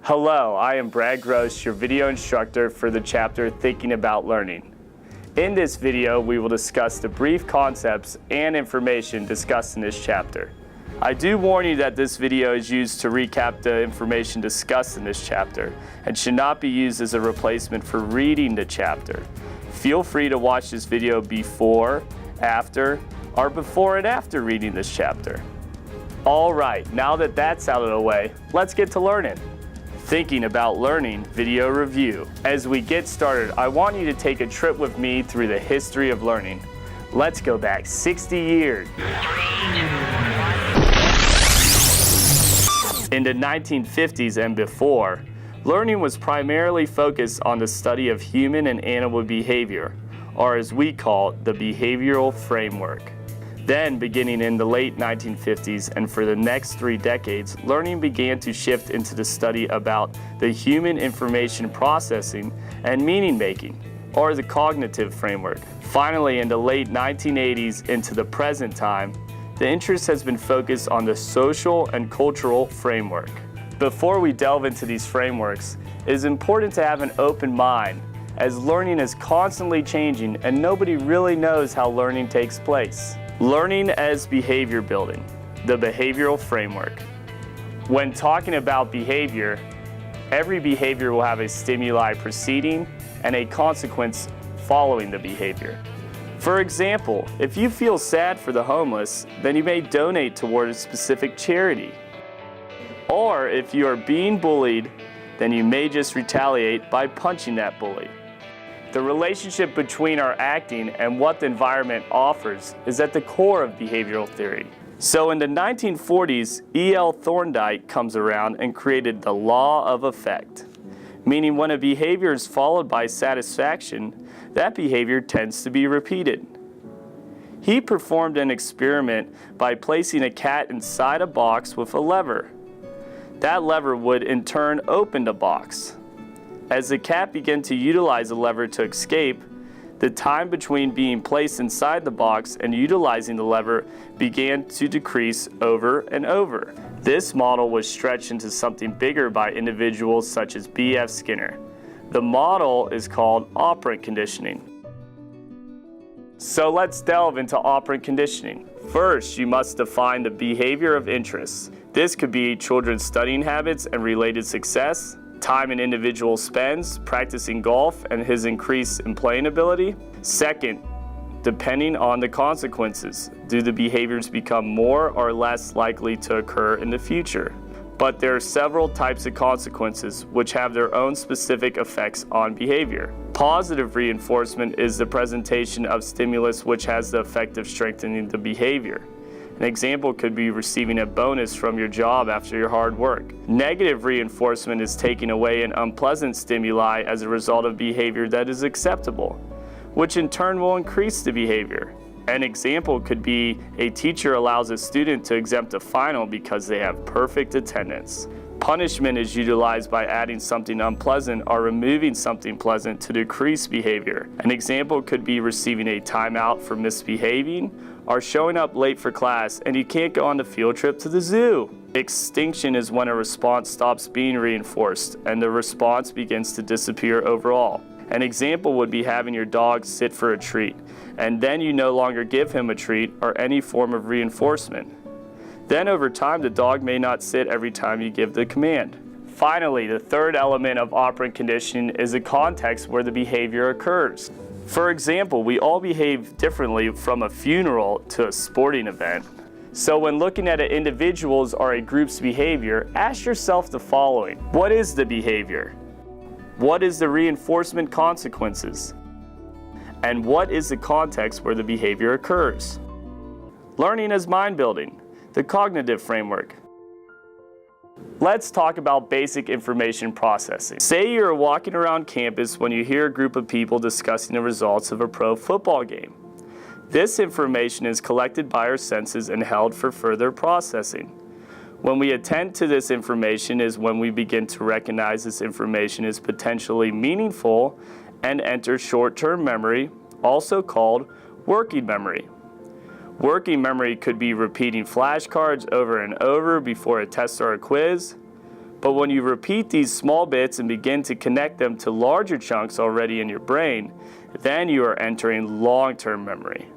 Hello, I am Brad Gross, your video instructor for the chapter Thinking About Learning. In this video, we will discuss the brief concepts and information discussed in this chapter. I do warn you that this video is used to recap the information discussed in this chapter and should not be used as a replacement for reading the chapter. Feel free to watch this video before, after, or before and after reading this chapter. All right, now that that's out of the way, let's get to learning. Thinking About Learning video review. As we get started, I want you to take a trip with me through the history of learning. Let's go back 60 years. In the 1950s and before, learning was primarily focused on the study of human and animal behavior, or as we call it, the behavioral framework. Then, beginning in the late 1950s and for the next 3 decades, learning began to shift into the study about the human information processing and meaning making, or the cognitive framework. Finally, in the late 1980s into the present time, the interest has been focused on the social and cultural framework. Before we delve into these frameworks, it is important to have an open mind, as learning is constantly changing and nobody really knows how learning takes place. Learning as behavior building, the behavioral framework. When talking about behavior, every behavior will have a stimuli preceding and a consequence following the behavior. For example, if you feel sad for the homeless, then you may donate toward a specific charity. Or if you are being bullied, then you may just retaliate by punching that bully. The relationship between our acting and what the environment offers is at the core of behavioral theory. So in the 1940s, E.L. Thorndike comes around and created the law of effect, meaning when a behavior is followed by satisfaction, that behavior tends to be repeated. He performed an experiment by placing a cat inside a box with a lever. That lever would in turn open the box. As the cat began to utilize the lever to escape, the time between being placed inside the box and utilizing the lever began to decrease over and over. This model was stretched into something bigger by individuals such as B.F. Skinner. The model is called operant conditioning. So let's delve into operant conditioning. First, you must define the behavior of interest. This could be children's studying habits and related success, time an individual spends practicing golf and his increase in playing ability. Second, depending on the consequences, do the behaviors become more or less likely to occur in the future? But there are several types of consequences which have their own specific effects on behavior. Positive reinforcement is the presentation of stimulus which has the effect of strengthening the behavior. An example could be receiving a bonus from your job after your hard work. Negative reinforcement is taking away an unpleasant stimuli as a result of behavior that is acceptable, which in turn will increase the behavior. An example could be a teacher allows a student to exempt a final because they have perfect attendance. Punishment is utilized by adding something unpleasant or removing something pleasant to decrease behavior. An example could be receiving a timeout for misbehaving or showing up late for class and you can't go on the field trip to the zoo. Extinction is when a response stops being reinforced and the response begins to disappear overall. An example would be having your dog sit for a treat, and then you no longer give him a treat or any form of reinforcement. Then over time, the dog may not sit every time you give the command. Finally, the third element of operant conditioning is a context where the behavior occurs. For example, we all behave differently from a funeral to a sporting event. So when looking at an individual's or a group's behavior, ask yourself the following. What is the behavior? What is the reinforcement consequences? And what is the context where the behavior occurs? Learning as mind building, the cognitive framework. Let's talk about basic information processing. Say you're walking around campus when you hear a group of people discussing the results of a pro football game. This information is collected by our senses and held for further processing. When we attend to this information is when we begin to recognize this information is potentially meaningful and enter short-term memory, also called working memory. Working memory could be repeating flashcards over and over before a test or a quiz. But when you repeat these small bits and begin to connect them to larger chunks already in your brain, then you are entering long-term memory.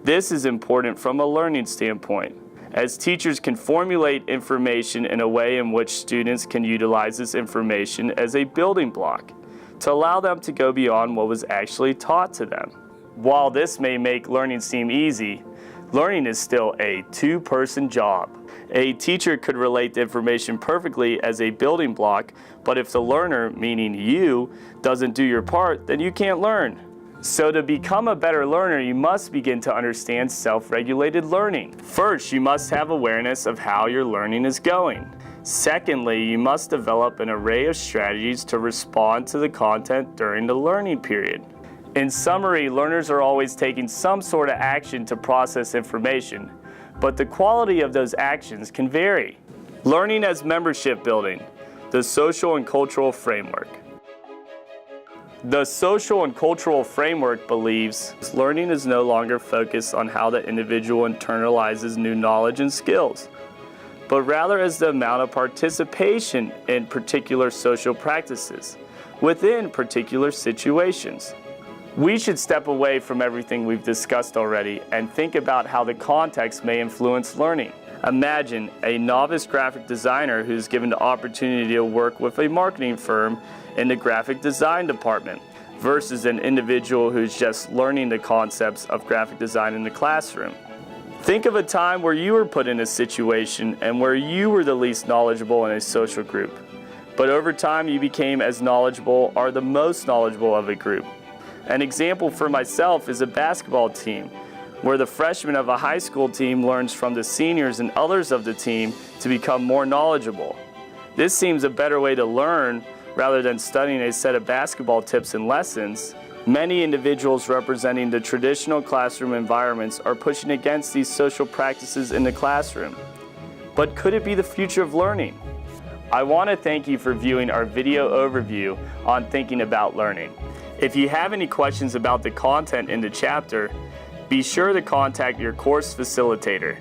This is important from a learning standpoint, as teachers can formulate information in a way in which students can utilize this information as a building block to allow them to go beyond what was actually taught to them. While this may make learning seem easy, learning is still a two-person job. A teacher could relate the information perfectly as a building block, but if the learner, meaning you, doesn't do your part, then you can't learn. So to become a better learner, you must begin to understand self-regulated learning. First, you must have awareness of how your learning is going. Secondly, you must develop an array of strategies to respond to the content during the learning period. In summary, learners are always taking some sort of action to process information, but the quality of those actions can vary. Learning as membership building, the social and cultural framework. The social and cultural framework believes learning is no longer focused on how the individual internalizes new knowledge and skills, but rather as the amount of participation in particular social practices within particular situations. We should step away from everything we've discussed already and think about how the context may influence learning. Imagine a novice graphic designer who's given the opportunity to work with a marketing firm in the graphic design department versus an individual who's just learning the concepts of graphic design in the classroom. Think of a time where you were put in a situation and where you were the least knowledgeable in a social group, but over time you became as knowledgeable or the most knowledgeable of a group. An example for myself is a basketball team, where the freshman of a high school team learns from the seniors and others of the team to become more knowledgeable. This seems a better way to learn rather than studying a set of basketball tips and lessons. Many individuals representing the traditional classroom environments are pushing against these social practices in the classroom. But could it be the future of learning? I want to thank you for viewing our video overview on thinking about learning. If you have any questions about the content in the chapter, be sure to contact your course facilitator.